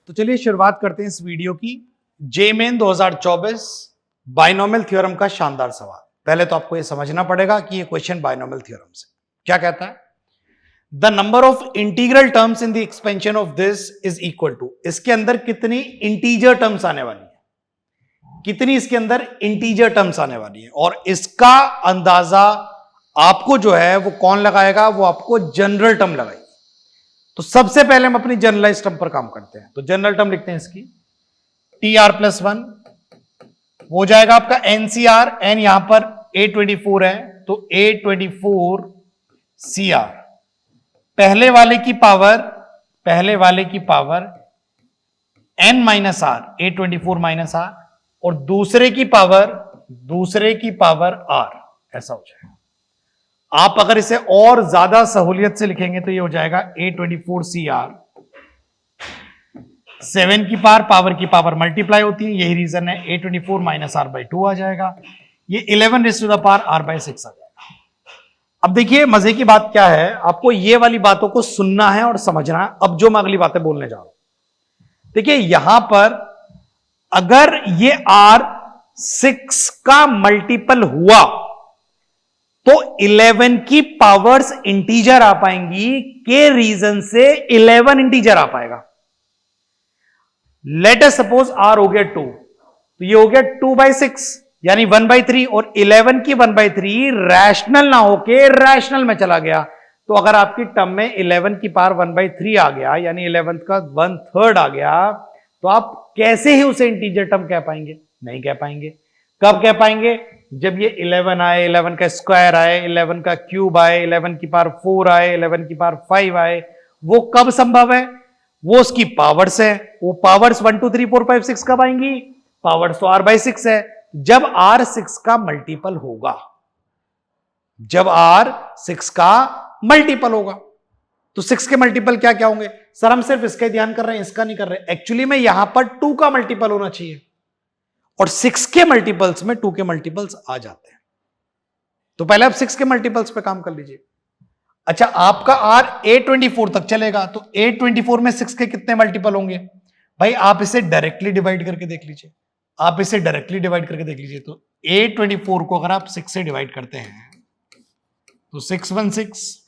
तो चलिए शुरुआत करते हैं इस वीडियो की। जेमेन 2024 बाइनोमियल थ्योरम का शानदार सवाल। पहले तो आपको यह समझना पड़ेगा कि यह क्वेश्चन बाइनोमियल थ्योरम से क्या कहता है। The number of integral terms in the expansion of this is equal to, इसके अंदर कितनी इंटीजर टर्म्स आने वाली है, कितनी इसके अंदर इंटीजर टर्म्स आने वाली है, और इसका अंदाजा आपको जो है वो कौन लगाएगा, वो आपको जनरल टर्म लगाएगी। तो सबसे पहले हम अपनी जनरलाइज टर्म पर काम करते हैं। तो जनरल टर्म लिखते हैं इसकी टी आर प्लस वन हो जाएगा आपका एनसीआर, एन यहां पर A24 है तो A24 CR, पहले वाले की power n minus r A24 minus r, और दूसरे की पावर r, ऐसा हो जाएगा। आप अगर इसे और ज्यादा सहूलियत से लिखेंगे तो ये हो जाएगा A24 CR, 7 की पावर मल्टीप्लाई होती है, यही रीजन है A24 माइनस R बाई 2 आ जाएगा, ये 11 raise to the power R by 6 आ जाएगा। अब देखिए मजे की बात क्या है, आपको ये वाली बातों को सुनना है और समझना है। अब जो मैं अगली बातें बोलने जा रहा हूं, देखिए यहां पर अगर ये R 6 का मल्टीपल हुआ तो 11 की पावर्स इंटीजर आ पाएंगी, के रीजन से 11 इंटीजर आ पाएगा। लेट अस सपोज R हो गया 2, तो ये हो गया 2/6 यानी 1/3, और 11 की 1/3 रैशनल ना होके रैशनल में चला गया। तो अगर आपकी टर्म में 11 की पावर 1/3 आ गया यानी 11 का 1/3 आ गया, तो आप कैसे ही उसे इंटीजर टर्म कह पाएंगे? नहीं कह पाएंगे। कब कह पाएंगे? जब ये 11 आए, 11 का स्क्वायर आए, 11 का क्यूब आए, 11 की पावर 4 आए, 11 की पावर 5 आए। वो कब संभव है? वो उसकी पावर्स है। वो पावर्स 1 2 3 4 5 6 कब आएंगी? पावर्स तो R/6 है, जब R 6 का मल्टीपल होगा, जब R 6 का मल्टीपल होगा। तो 6 के मल्टीपल क्या क्या होंगे? सर हम सिर्फ इसका ध्यान कर रहे हैं, इसका नहीं कर रहे। एक्चुअली में यहां पर 2 का मल्टीपल होना चाहिए, और 6 के मल्टीपल्स में 2 के मल्टीपल्स आ जाते हैं। तो पहले आप 6 के मल्टीपल्स पे काम कर लीजिए। अच्छा, आपका R A24 तक चलेगा, तो A24 में 6 के कितने मल्टीपल होंगे? भाई आप इसे डायरेक्टली डिवाइड करके देख लीजिए, तो A24 को अगर आप 6 से डिवाइड करते हैं तो 6 1 6,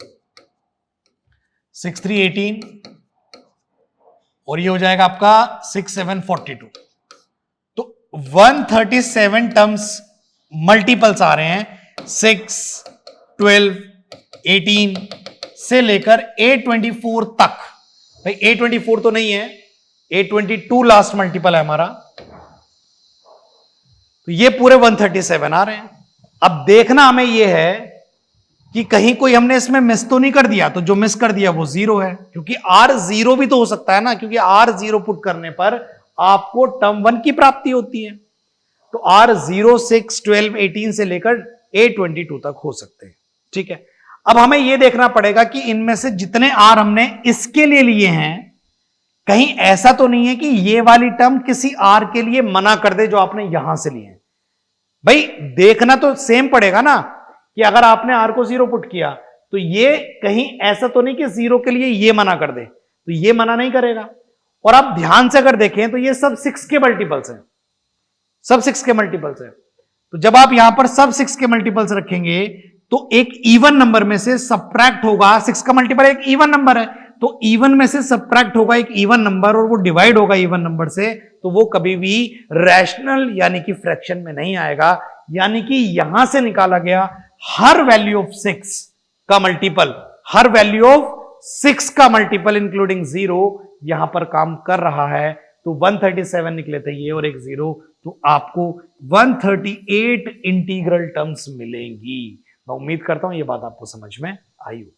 6 3 18, और ये हो जाएगा आपका 6 7 42। तो 137 टर्म्स मल्टीपल्स आ रहे हैं 6 12 18 से लेकर A24 तक। भाई A24 तो नहीं है, A22 लास्ट मल्टीपल है हमारा, तो ये पूरे 137 आ रहे हैं। अब देखना हमें यह है कि कहीं कोई हमने इसमें मिस तो नहीं कर दिया, तो जो मिस कर दिया वो 0 है, क्योंकि R0 भी तो हो सकता है ना, क्योंकि R0 पुट करने पर आपको टर्म 1 की प्राप्ति होती है। तो R0 6 12 18 से लेकर A22 तक हो सकते हैं। ठीक है, अब हमें यह देखना पड़ेगा कि इनमें से जितने R हमने इसके लिए लिए हैं, कहीं ऐसा तो नहीं है कि ये वाली टर्म किसी R के लिए मना कर दे जो आपने यहां से लिए हैं। भाई देखना तो सेम पड़ेगा ना, कि अगर आपने R को 0 पुट किया तो ये कहीं ऐसा तो नहीं कि 0 के लिए ये मना कर दे, तो ये मना नहीं करेगा। और आप ध्यान से अगर देखें तो ये सब 6 के मल्टीपल्स हैं, सब 6 के मल्टीपल्स हैं। तो जब आप यहां पर सब 6 के मल्टीपल्स रखेंगे तो एक इवन नंबर में से सबट्रैक्ट होगा, 6 का मल्टीपल एक इवन नंबर है, तो इवन में से सबट्रैक्ट होगा एक इवन नंबर, और वो डिवाइड होगा इवन नंबर से, तो वो कभी भी रैशनल यानी कि फ्रैक्शन में नहीं आएगा। यानी कि यहां से निकाला गया हर वैल्यू ऑफ 6 का मल्टीपल, हर वैल्यू ऑफ 6 का मल्टीपल इंक्लूडिंग 0 यहां पर काम कर रहा है। तो 137 निकले थे ये और एक 0, तो आपको 138 इंटीग्रल टर्म्स मिलेंगी। मैं उम्मीद करता हूं ये बात आपको समझ में आई होगी।